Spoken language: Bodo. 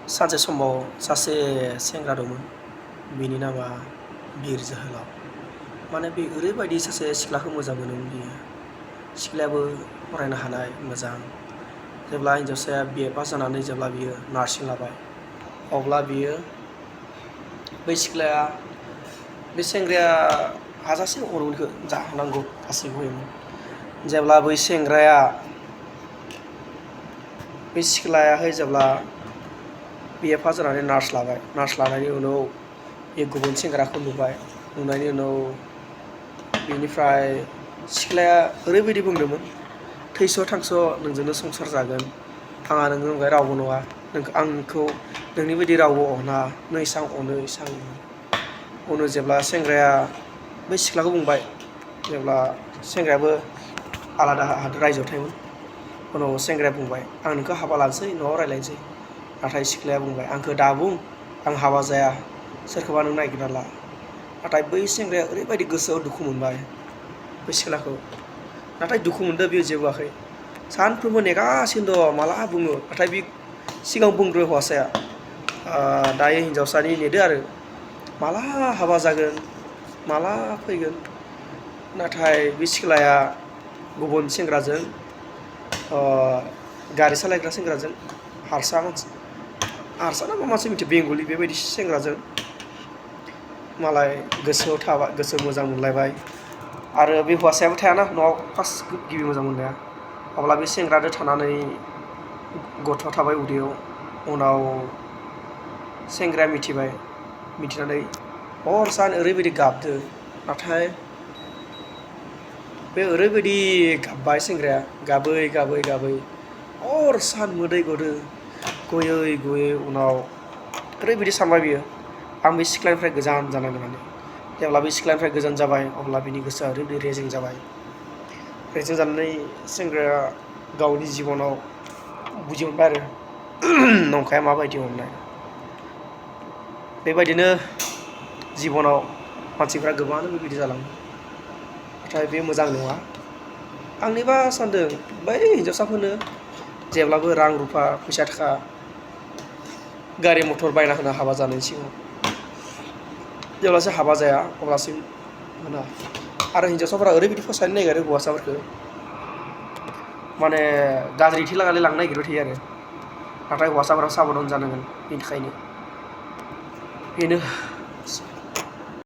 सानसे समाव सासे सेंग्रा दंमोन बिनि नामा बिर जोहोलाव माने बे ओरैबायदि सासे सिख्लाखौ मोजां मोनोमोन बियो सिख्लायाबो फरायनो हानाय मोजां जेब्ला हिन्जावसाया BA पास जानानै जेब्ला बियो नार्सिं लाबाय अब्ला बियो बै सिख्लाया बे सेंग्राया हाजासे अनोखौ जाहोनांगौ गासैबो होयोमोन जेब्ला बै सेंग्राया बै सिख्लायाहाय जेब्ला BA पास जानानै नार्स लाबाय नार्स लानायनि उनाव बे गुबुन सेंग्राखौ नुनायनि उनाव बेनिफ्राय सिख्लाया ओरैबायदि बुंदोंमोन थैस' थांस' नोंजोंनो संसार जागोन आंहा नोंनि अनगायै रावबो नङा आंखौ नोंनि बायदि रावबो अना नों इसां अनो इसां उनाव जेब्ला सेंग्राया बै सिख्लाखौ बुंबाय जेब्ला सेंग्रायाबो आलादा रायजोआव थायोमोन उनाव सेंग्राया बुंबाय आं नोंखौ हाबा लानोसै न'आव रायज्लायनोसै नाथाय सिख्लाया बुंबाय आंखौ दाबुं आं हाबा जाया सोरखौबा नों नागिरना ला नाथाय बै सेंग्राया ओरैबायदि गोसोआव दुखु मोनबाय बै सिख्लाखौ नाथाय दुखु मोनदों बियो जेबोआखै सानफ्रोमबो नेगासिनो दं माला बुङो नाथाय बे सिगां बुंग्रो हौवासाया दायो हिन्जावसानि नेदो आरो माला हाबा जागोन माला फैगोन नाथाय बे सिख्लाया गुबुन सेंग्राजों गारि सालायग्रा सेंग्राजों हारसा ना मा मानसि मिथियो बेंगलि बेबायदि सेंग्राजों मालाय गोसोआव थाबाय गोसो मोजां मोनलायबाय आरो बे हौवासायाबो थायाना न'आव फार्स्ट गिबि मोजां मोननाया अब्ला बे सेंग्राजों थानानै गथ' थाबाय उदैयाव उनाव सेंग्राया मिथिनानै हर सान ओरैबायदि गाबदो नाथाय बे ओरैबायदि गाबबाय सेंग्राया गाबै हर सान मोदै गदो गयै उनाव ओरैबायदि सानबाय बियो आं बे सिख्लानिफ्राय गोजान जानांगोन होननानै जेब्ला बे सिख्लानिफ्राय गोजान जाबाय अब्ला बिनि गोसोआ ओरैबायदि रेजें जाबाय रेजें जानानै सेंग्राया गावनि जिबनाव बुजि मोनबाय आरो नंखाया माबायदि अननाय बेबायदिनो जिबनाव मानसिफ्रा गोबाङानो बेबायदि जालाङो नाथाय बे मोजां नङा आंनिबा सानदों बै हिन्जावसाफोरनो जेब्लाबो रां रुफा फैसा थाखा गारि मथर बायना होना हाबा जानायनि सिगां जेब्लासो हाबा जाया अब्लासिम मोना आरो हिन्जावसाफोरा ओरैबायदि फसायनो नागिरो हौवासाफोरखौ माने गाज्रिथि लागायनानै लांनो नागिरबाय थायो आरो नाथाय हौवासाफोरा साबधान जानांगोन बेनि थाखायनो बेनो